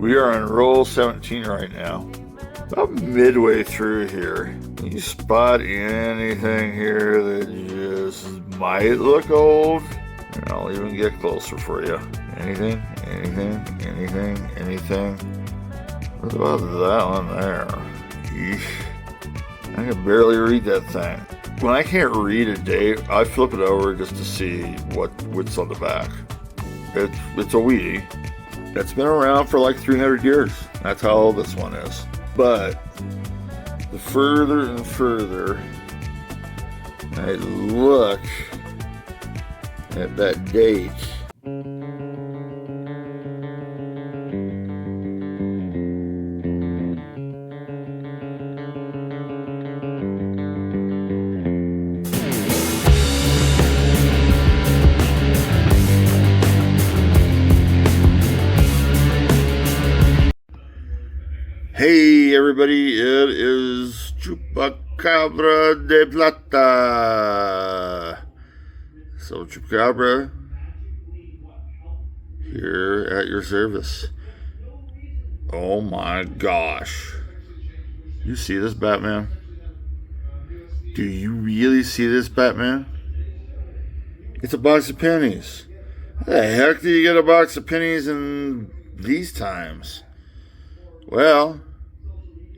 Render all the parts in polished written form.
We are on roll 17 right now. About midway through here. You spot anything here that just might look old? And I'll even get closer for you. Anything? What about that one there? Eesh. I can barely read that thing. When I can't read a date, I flip it over just to see what's on the back. It's a weedy. It's been around for like 300 years. That's how old this one is. But the further and further I look at that date, hey everybody, it is Chupacabra de Plata. So Chupacabra here at your service. Oh my gosh. You see this, Batman? Do you really see this, Batman? It's a box of pennies. How the heck do you get a box of pennies in these times? Well,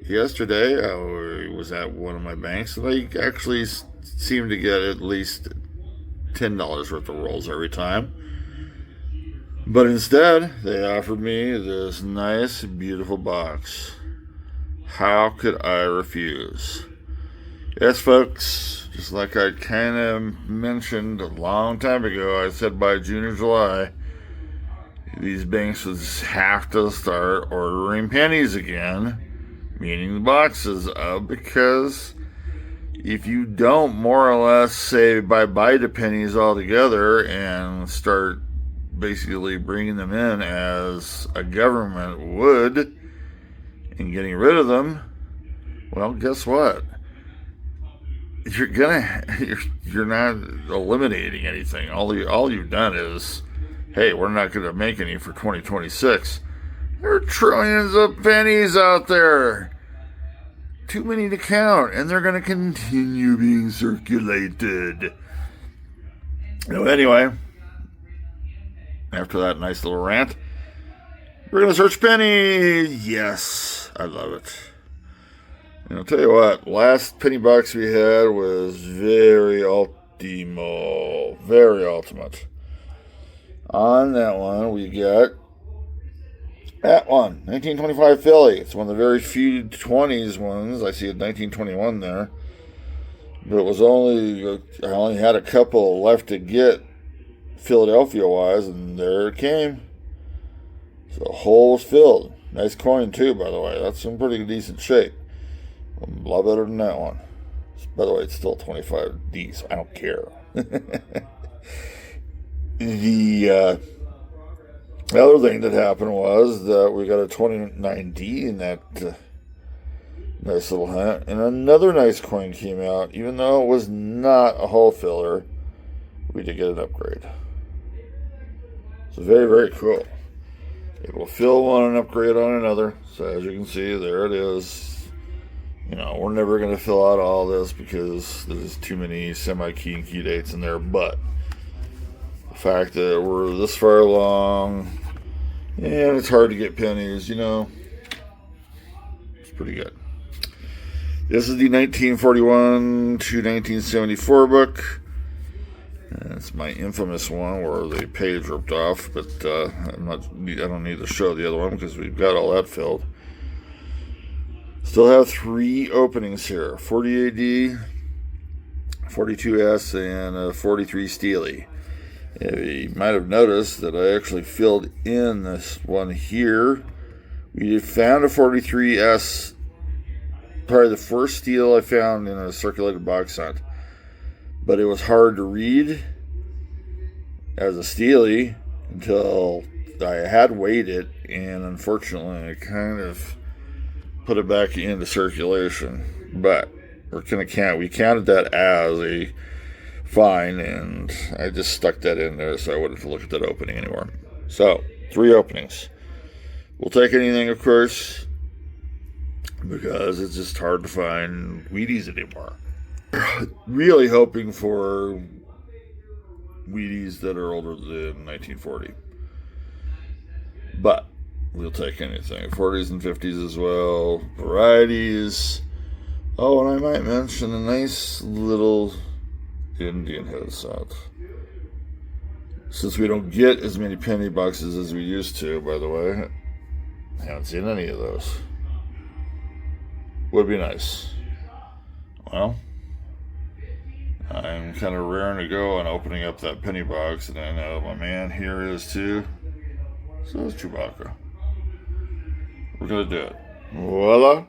yesterday I was at one of my banks and I actually seemed to get at least $10 worth of rolls every time. But instead, they offered me this nice, beautiful box. How could I refuse? Yes, folks, just like I kind of mentioned a long time ago, I said by June or July, these banks would have to start ordering pennies again, meaning the boxes of, because if you don't more or less say bye-bye to pennies altogether and start basically bringing them in as a government would and getting rid of them, well, guess what? You're not eliminating anything. All you've done is, hey, we're not going to make any for 2026. There are trillions of pennies out there. Too many to count, and they're going to continue being circulated. Anyway, after that nice little rant, we're going to search pennies. Yes, I love it. And I'll tell you what, last penny box we had was very ultimo, very ultimate. On that one, we got that one, 1925 Philly. It's one of the very few 20s ones. I see a 1921 there. But it was I only had a couple left to get Philadelphia-wise, and there it came. So the hole was filled. Nice coin, too, by the way. That's in pretty decent shape. A lot better than that one. By the way, it's still 25D, so I don't care. The other thing that happened was that we got a 29D in that nice little hat, and another nice coin came out. Even though it was not a hole filler, we did get an upgrade. So very, very cool. Able to fill one and upgrade on another. So as you can see, there it is. You know, we're never going to fill out all this because there's too many semi-key and key dates in there, but the fact that we're this far along and it's hard to get pennies, you know, it's pretty good. This is the 1941 to 1974 book. It's my infamous one where the page ripped off, but I don't need to show the other one because we've got all that filled. Still have 3 openings here, 40 AD, 42S, and a 43 Steely. You might have noticed that I actually filled in this one here. We found a 43S, probably the first steel I found in a circulated box hunt. But it was hard to read as a Steely until I had weighed it, and unfortunately I kind of put it back into circulation. But we counted that as a fine, and I just stuck that in there so I wouldn't have to look at that opening anymore. So 3 openings, We'll take anything, of course, because it's just hard to find Wheaties anymore. Really hoping for Wheaties that are older than 1940. But we'll take anything. 40s and 50s as well. Varieties. Oh, and I might mention a nice little Indian head set. Since we don't get as many penny boxes as we used to, by the way. I haven't seen any of those. Would be nice. Well, I'm kind of raring to go on opening up that penny box, and I know my man here is too. So is Chewbacca. We're going to do it. Voila.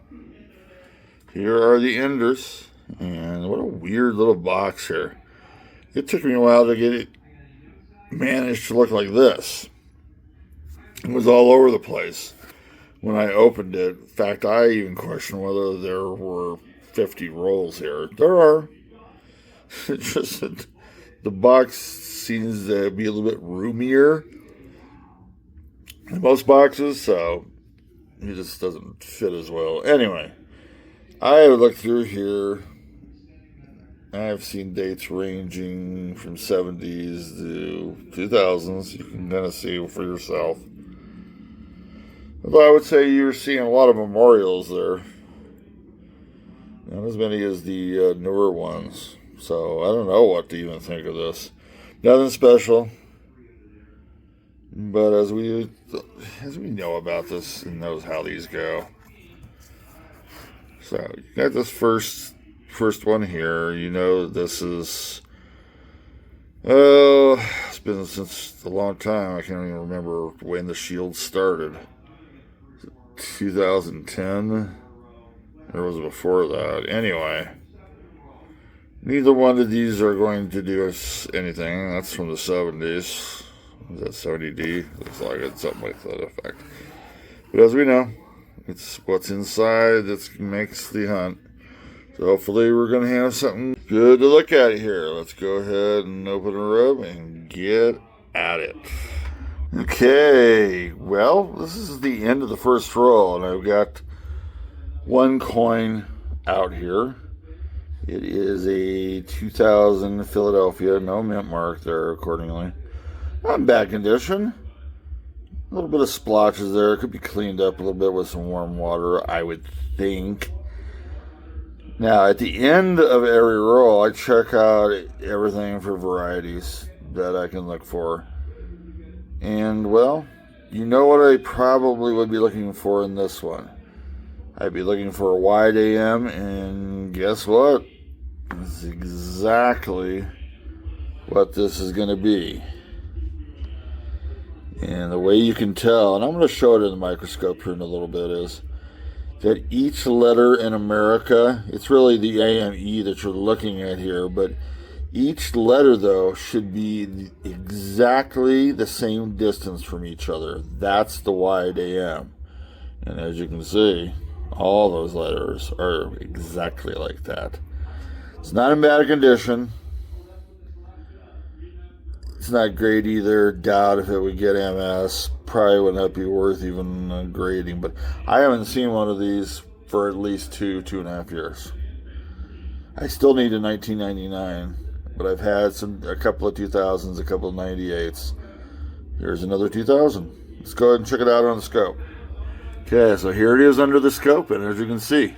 Here are the enders. And what a weird little box here. It took me a while to get it managed to look like this. It was all over the place when I opened it. In fact, I even questioned whether there were 50 rolls here. There are. It's just that the box seems to be a little bit roomier than most boxes, so it just doesn't fit as well. Anyway, I have looked through here. I've seen dates ranging from 70s to 2000s. You can kind of see for yourself. Although I would say you're seeing a lot of memorials there. Not as many as the newer ones. So I don't know what to even think of this. Nothing special. But as we know about this and knows how these go. So you got this first one here. You know this is, it's been since a long time. I can't even remember when the Shield started. 2010? Or was it before that? Anyway, neither one of these are going to do us anything. That's from the 70s. Is that 70D? Looks like it's something like that effect. But as we know, it's what's inside that makes the hunt. So hopefully we're going to have something good to look at here. Let's go ahead and open her up and get at it. Okay, well, this is the end of the first roll, and I've got one coin out here. It is a 2000 Philadelphia, no mint mark there accordingly. Not in bad condition. A little bit of splotches there. It could be cleaned up a little bit with some warm water, I would think. Now, at the end of every roll, I check out everything for varieties that I can look for. And, well, you know what I probably would be looking for in this one. I'd be looking for a wide AM, and guess what? It's exactly what this is going to be. And the way you can tell, and I'm going to show it in the microscope here in a little bit, is that each letter in America, it's really the AME that you're looking at here, but each letter, though, should be exactly the same distance from each other. That's the wide AM. And as you can see, all those letters are exactly like that. It's not in bad condition. It's not great either. Doubt if it would get MS. Probably would not be worth even grading. But I haven't seen one of these for at least 2.5 years. I still need a 1999. But I've had a couple of 2000s, a couple of 98s. Here's another 2000. Let's go ahead and check it out on the scope. Okay, so here it is under the scope, and as you can see,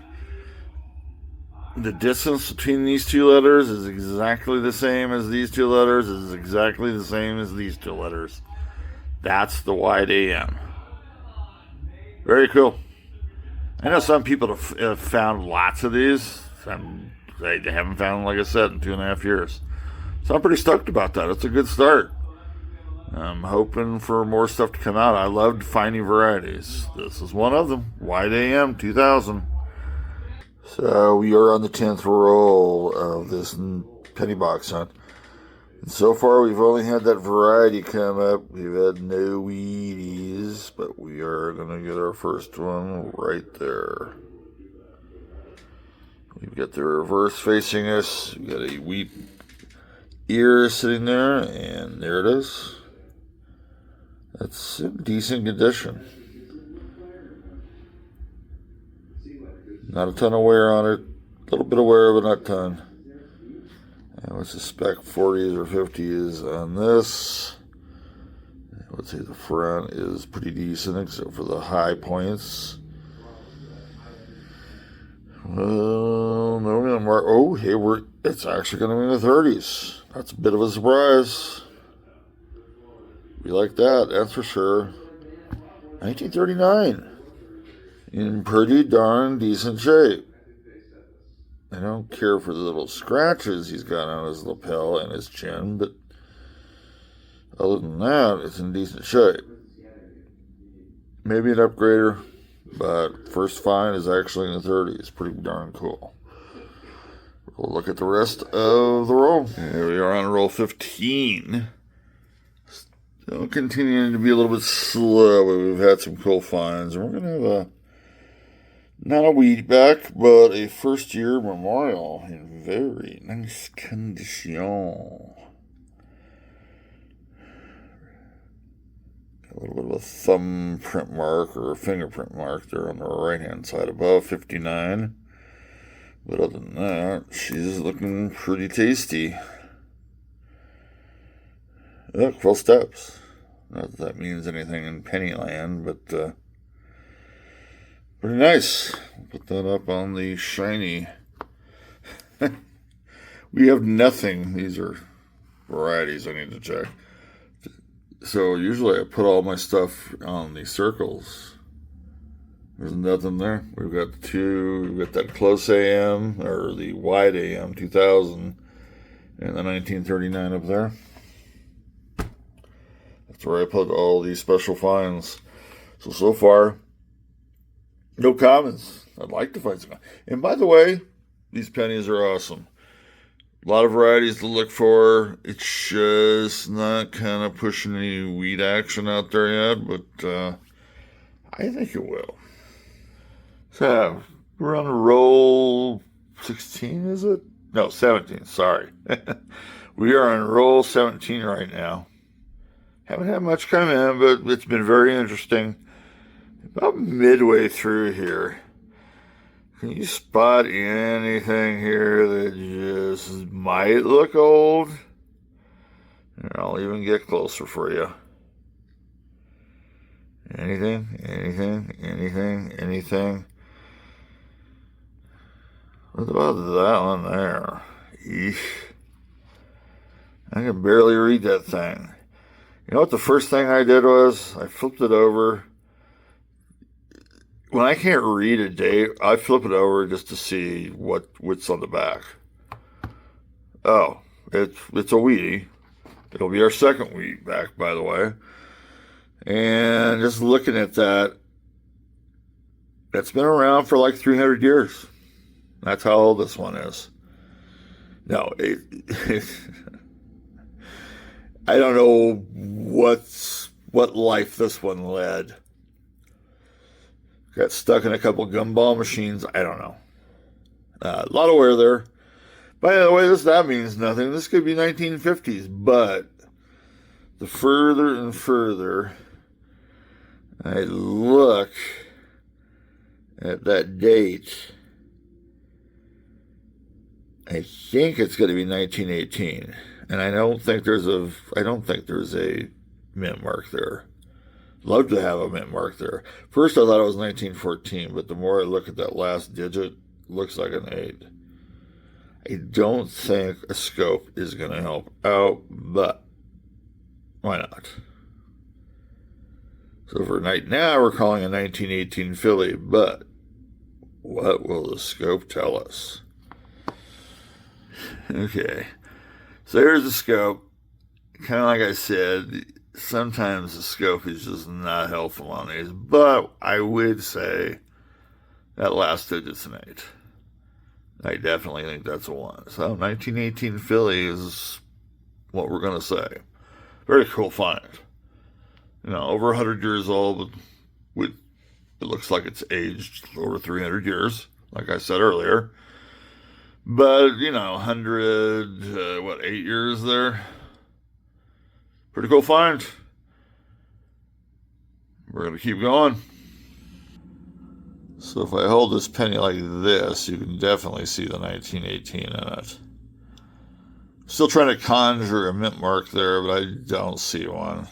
the distance between these two letters is exactly the same as these two letters, is exactly the same as these two letters. That's the wide AM. Very cool. I know some people have found lots of these. They haven't found them, like I said, in 2.5 years. So I'm pretty stoked about that. It's a good start. I'm hoping for more stuff to come out. I loved finding varieties. This is one of them. Wide AM 2000. So we are on the 10th roll of this penny box hunt. And so far we've only had that variety come up. We've had no Wheaties, but we are going to get our first one right there. We've got the reverse facing us. We've got a wheat ear sitting there, and there it is. That's in decent condition. Not a ton of wear on it. A little bit of wear, but not a ton. I would suspect 40s or 50s on this. I would say the front is pretty decent, except for the high points. Well, no, oh, hey, it's actually going to be in the 30s. That's a bit of a surprise. We like that, that's for sure. 1939. In pretty darn decent shape. I don't care for the little scratches he's got on his lapel and his chin, but other than that, it's in decent shape. Maybe an upgrader, but first find is actually in the 30s. Pretty darn cool. We'll look at the rest of the roll. Here we are on roll 15. Still continuing to be a little bit slow, but we've had some cool finds. And we're going to have not a weed back, but a first year memorial in very nice condition. A little bit of a thumbprint mark or a fingerprint mark there on the right hand side above 59. But other than that, she's looking pretty tasty. Oh, 12 steps. Not that that means anything in Pennyland, but pretty nice. Put that up on the shiny. We have nothing. These are varieties I need to check. So usually I put all my stuff on the circles. There's nothing there. We've got that close AM, or the wide AM 2000, and the 1939 up there. That's where I put all these special finds. So far, no commons. I'd like to find some. And by the way, these pennies are awesome. A lot of varieties to look for. It's just not kind of pushing any weed action out there yet, but I think it will. So, we're on roll 16, is it? No, 17, sorry. We are on roll 17 right now. Haven't had much come in, but it's been very interesting. About midway through here, can you spot anything here that just might look old? Here, I'll even get closer for you. Anything? What about that one there? Eesh. I can barely read that thing. You know what the first thing I did was? I flipped it over. When I can't read a date, I flip it over just to see what's on the back. Oh, it's a weedy. It'll be our second weed back, by the way. And just looking at that, that's been around for like 300 years. That's how old this one is. No, I don't know what life this one led. Got stuck in a couple gumball machines. I don't know. A lot of wear there. By the way, that means nothing. This could be 1950s, but the further and further I look at that date, I think it's going to be 1918, and I don't think there's a mint mark there. Love to have a mint mark there. First I thought it was 1914, but the more I look at that last digit, looks like an 8. I don't think a scope is going to help out, but why not? So for right now, we're calling a 1918 filly, but what will the scope tell us? Okay, so here's the scope. Kind of like I said, sometimes the scope is just not helpful on these, but I would say that last digit's an 8. I definitely think that's a 1. So 1918 filly is what we're going to say. Very cool find. You know, over 100 years old, it looks like it's aged over 300 years, like I said earlier. But, 8 years there? Pretty cool find. We're going to keep going. So if I hold this penny like this, you can definitely see the 1918 in it. Still trying to conjure a mint mark there, but I don't see one.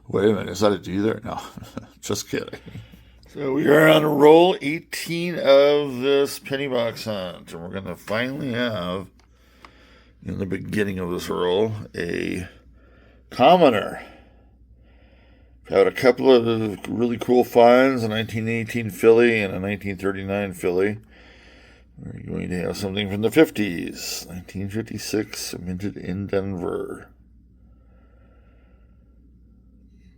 Wait a minute, is that a D there? No, just kidding. So we are on roll 18 of this penny box hunt, and we're going to finally have, in the beginning of this roll, a commoner. We've had a couple of really cool finds, a 1918 Philly and a 1939 Philly. We're going to have something from the 50s, 1956, minted in Denver.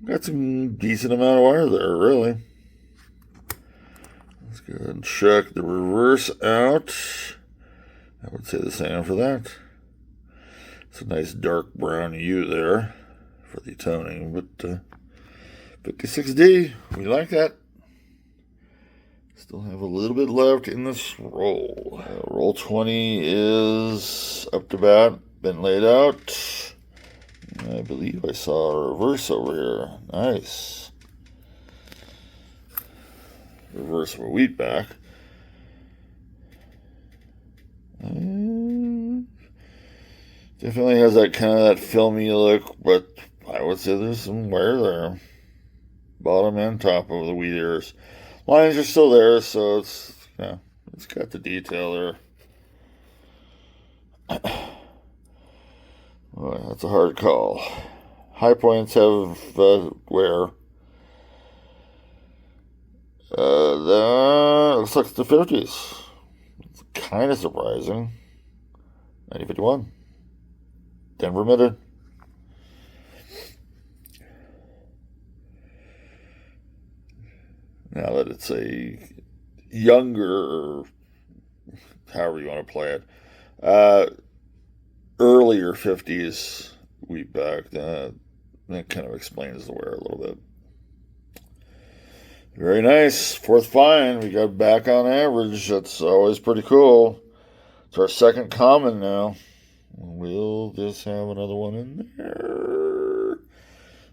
Got some decent amount of wire there, really. Let's go ahead and check the reverse out. I would say the same for that. It's a nice dark brown U there for the toning, but 56D, we like that. Still have a little bit left in this roll. Roll 20 is up to bat, been laid out. I believe I saw a reverse over here. Nice. Reverse of a wheat back. Definitely has that kind of that filmy look, but I would say there's some wear there. Bottom and top of the wheat ears. Lines are still there, so it's got the detail there. Boy, that's a hard call. High points have wear. That looks like it's the 50s. It's kind of surprising. 1951. Denver minted. Now that it's a younger, however you want to play it, earlier 50s wheat back, that kind of explains the wear a little bit. Very nice. Fourth find. We got back on average. That's always pretty cool. It's our second common now. Will this have another one in there?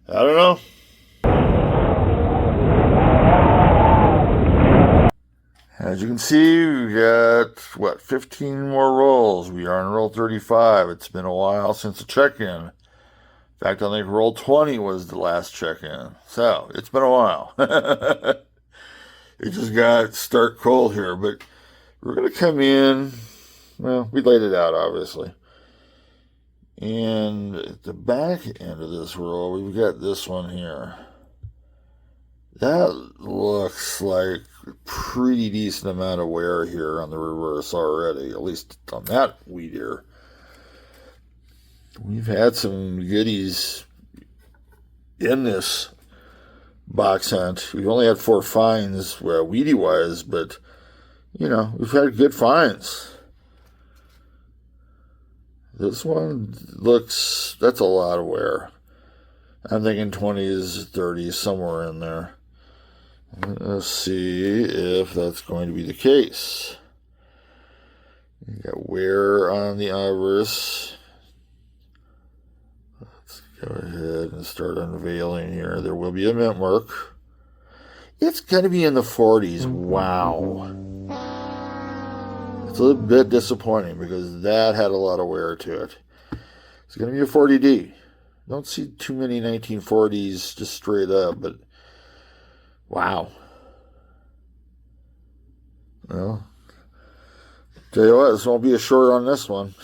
I don't know. As you can see, we got, 15 more rolls. We are on roll 35. It's been a while since the check-in. In fact, I think roll 20 was the last check-in. So, it's been a while. It just got stark cold here, but we're going to come in. Well, we laid it out, obviously. And at the back end of this roll, we've got this one here. That looks like a pretty decent amount of wear here on the reverse already, at least on that wheat ear. We've had some goodies in this box hunt. We've only had 4 finds, weedy-wise, but, we've had good finds. This one looks, that's a lot of wear. I'm thinking 20s, 30s, somewhere in there. Let's see if that's going to be the case. You got wear on the iris. Let's go ahead and start unveiling here. There will be a mint mark. It's going to be in the 40s. Wow. It's a little bit disappointing because that had a lot of wear to it. It's going to be a 40D. Don't see too many 1940s just straight up, but wow. Well, tell you what, this won't be a short on this one.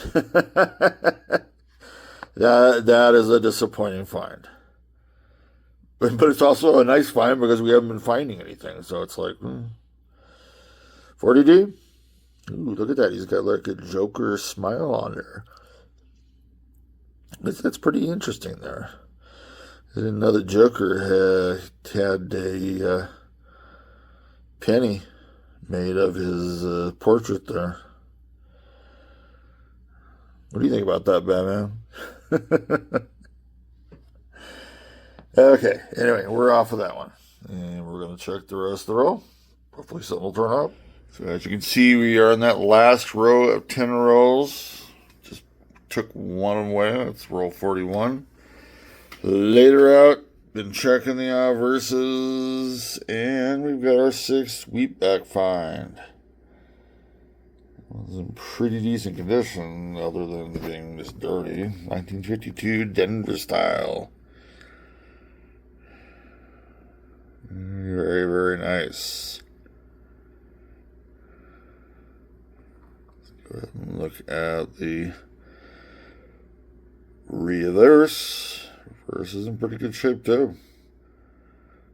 That is a disappointing find. But it's also a nice find because we haven't been finding anything. So it's like, 40D? Ooh, look at that. He's got like a Joker smile on there. That's pretty interesting there. I didn't know the Joker had a penny made of his portrait there. What do you think about that, Batman? Okay, anyway, we're off of that one. And we're going to check the rest of the roll. Hopefully something will turn up. So as you can see, we are in that last row of 10 rolls. Just took one away. That's roll 41. Later out, Been checking the verses, and we've got our 6th wheatback find. It was in pretty decent condition, other than being just dirty. 1952 Denver style. Very, very nice. Let's go ahead and look at the reverse. Reverse is in pretty good shape too.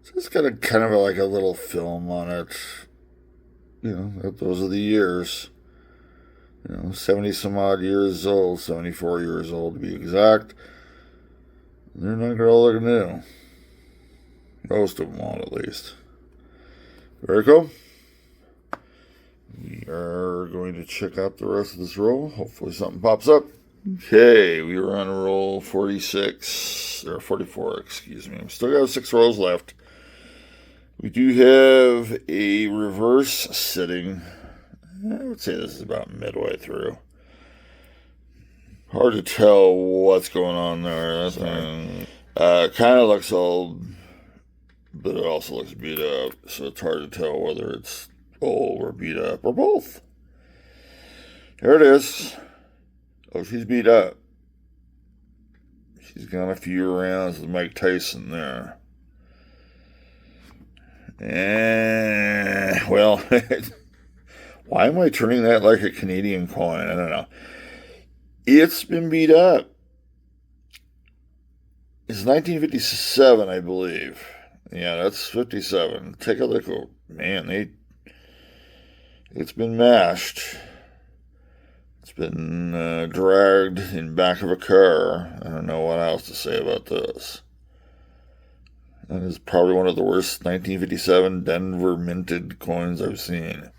So it's got a kind of like a little film on it. You know, those are the years. 70 some odd years old, 74 years old to be exact. They're not all looking new. Most of them won't, at least. Very cool. We are going to check out the rest of this roll. Hopefully something pops up. Okay, we were on roll 46, or 44, excuse me. We still got 6 rolls left. We do have a reverse sitting. I would say this is about midway through. Hard to tell what's going on there. Kind of looks old, but it also looks beat up. So it's hard to tell whether it's old or beat up or both. There it is. Oh, she's beat up. She's gone a few rounds with Mike Tyson there. Well, why am I turning that like a Canadian coin? I don't know. It's been beat up. It's 1957, I believe. Yeah, that's 57. Take a look. Oh, man, it's been mashed. It's been dragged in back of a car. I don't know what else to say about this. That is probably one of the worst 1957 Denver minted coins I've seen.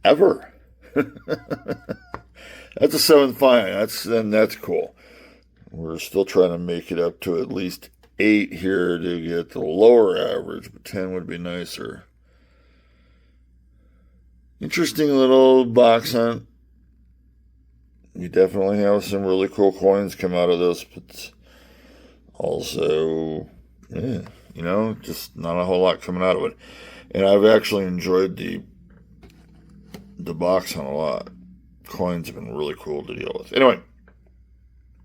Ever. That's a 7th find. That's cool. We're still trying to make it up to at least 8 here to get the lower average, but 10 would be nicer. Interesting little box hunt. We definitely have some really cool coins come out of this, but also, just not a whole lot coming out of it. And I've actually enjoyed the box hunt a lot. Coins have been really cool to deal with. Anyway,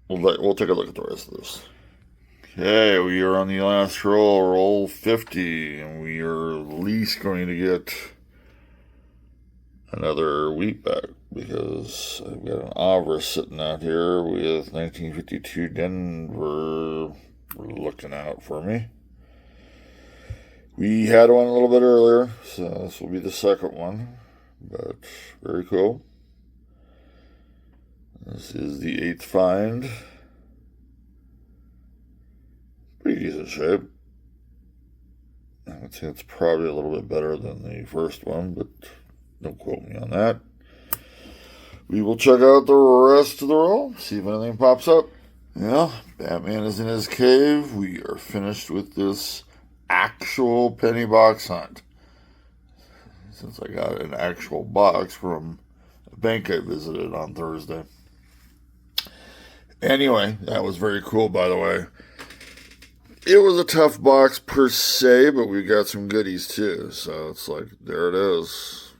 we'll take a look at the rest of this. Okay, we are on the last roll 50, and we are at least going to get another wheatback because I've got an Avra sitting out here with 1952 Denver looking out for me. We had one a little bit earlier, so this will be the second one, but very cool. This is the 8th find. Pretty decent shape. I would say it's probably a little bit better than the first one, but don't quote me on that. We will check out the rest of the roll, see if anything pops up. Yeah, Batman is in his cave. We are finished with this actual penny box hunt. Since I got an actual box from a bank I visited on Thursday. Anyway, that was very cool, by the way. It was a tough box per se, but we got some goodies too. So it's like, there it is.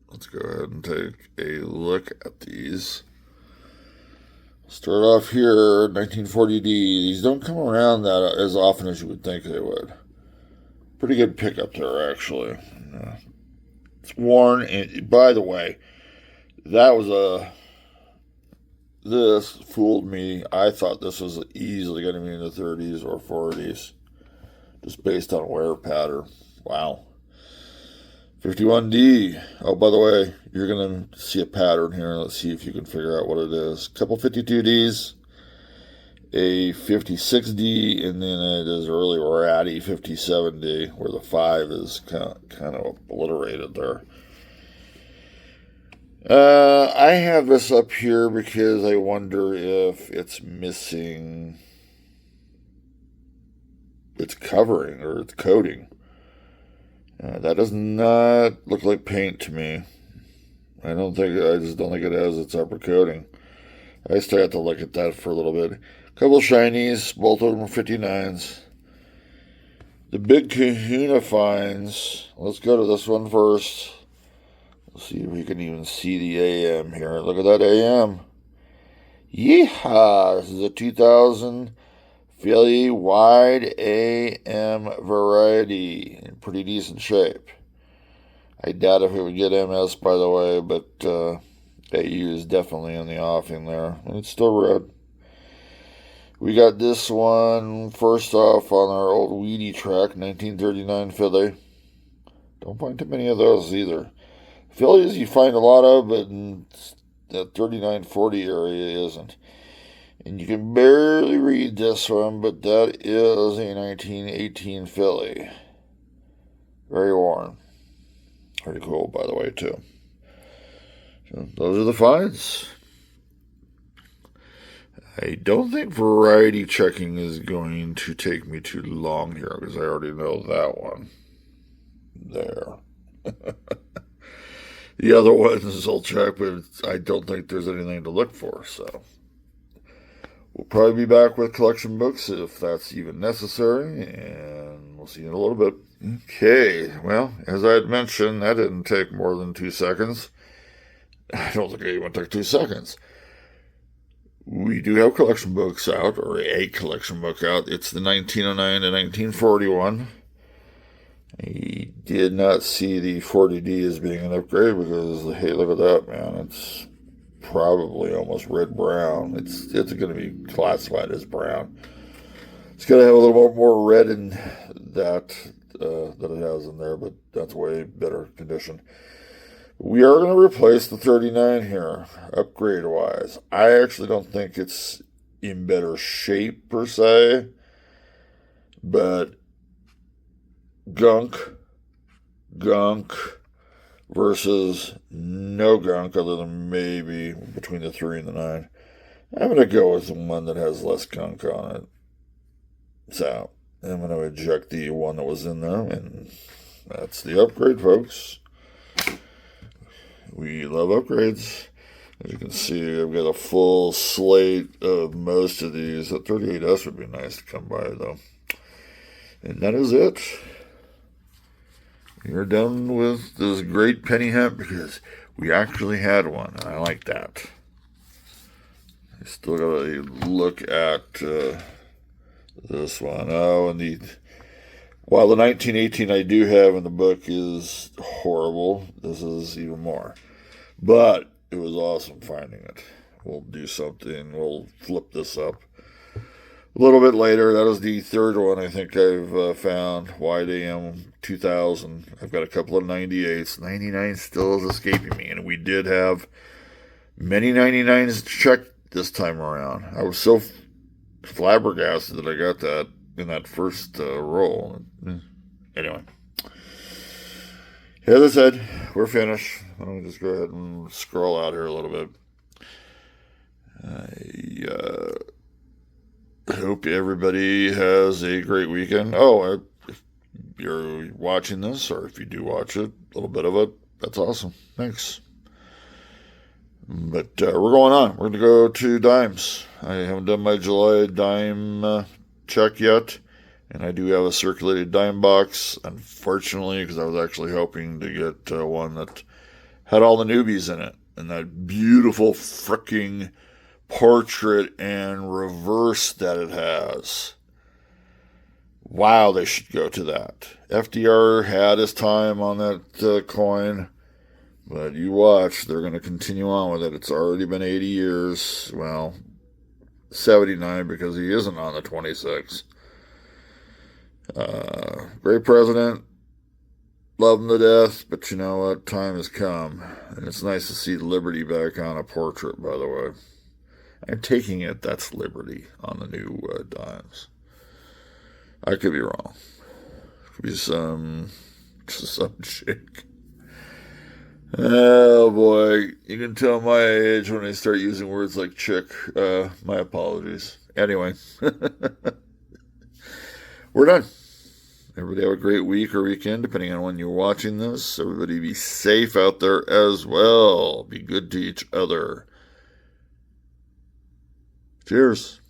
Let's go ahead and take a look at these. Start off here, 1940D. These don't come around that as often as you would think they would. Pretty good pickup there, actually. It's worn. And by the way, this fooled me. I thought this was easily going to be in the 30s or 40s, just based on wear pattern. Wow. 51D. Oh, by the way, you're going to see a pattern here. Let's see if you can figure out what it is. Couple 52Ds, a 56D, and then it is a really ratty 57D, where the 5 is kind of obliterated there. I have this up here because I wonder if it's missing its covering or its coating. That does not look like paint to me. I just don't think it has its upper coating. I still have to look at that for a little bit. A couple of shinies, both of them are 59s. The big kahuna finds. Let's go to this one first. Let's see if we can even see the AM here. Look at that AM. Yeehaw! This is a 2000 Philly wide AM variety in pretty decent shape. I doubt if it would get MS, by the way, but AU is definitely in the offing there. And it's still red. We got this one first off on our old Weedy track, 1939 Philly. Don't find too many of those either. Phillies you find a lot of, but in that 3940 area isn't. And you can barely read this one, but that is a 1918 Philly. Very worn. Pretty cool, by the way, too. So those are the finds. I don't think variety checking is going to take me too long here because I already know that one. There. The other ones I'll check, but I don't think there's anything to look for, so. We'll probably be back with collection books if that's even necessary, and we'll see you in a little bit. Okay, well, as I had mentioned, that didn't take more than 2 seconds. I don't think it even took 2 seconds. We do have collection books out, or a collection book out. It's the 1909 to 1941. I did not see the 40D as being an upgrade because, hey, look at that, man. It's probably almost red-brown. It's going to be classified as brown. It's going to have a little more red in that than it has in there, but that's way better condition. We are going to replace the 39 here, upgrade-wise. I actually don't think it's in better shape, per se, but gunk versus no gunk, other than maybe between the 3 and the 9. I'm going to go with the one that has less gunk on it. So, I'm going to eject the one that was in there, and that's the upgrade, folks. We love upgrades. As you can see, I've got a full slate of most of these. That 38S would be nice to come by, though. And that is it. We're done with this great penny hunt because we actually had one. And I like that. I still got to look at this one. Oh, and while the 1918 I do have in the book is horrible, this is even more. But it was awesome finding it. We'll do something. We'll flip this up a little bit later. That was the third one I think I've found. Wide AM 2000. I've got a couple of 98s. 99 still is escaping me. And we did have many 99s checked this time around. I was so flabbergasted that I got that in that first roll. Anyway. As I said, we're finished. Let me just go ahead and scroll out here a little bit. I hope everybody has a great weekend. Oh, if you're watching this, or if you do watch it, a little bit of it, that's awesome. Thanks. But we're going on. We're going to go to dimes. I haven't done my July dime check yet. And I do have a circulated dime box, unfortunately, because I was actually hoping to get one that had all the newbies in it. And that beautiful fricking portrait and reverse that it has. Wow, they should go to that. FDR had his time on that coin, but you watch, they're going to continue on with it. It's already been 80 years. Well, 79 because he isn't on the 26. Great president, love him to death, but you know what, time has come, and it's nice to see Liberty back on a portrait, by the way. I'm taking it that's Liberty on the new dimes. I could be wrong. Could be some chick. Oh boy, you can tell my age when I start using words like chick. My apologies. Anyway. We're done. Everybody have a great week or weekend, depending on when you're watching this. Everybody be safe out there as well. Be good to each other. Cheers.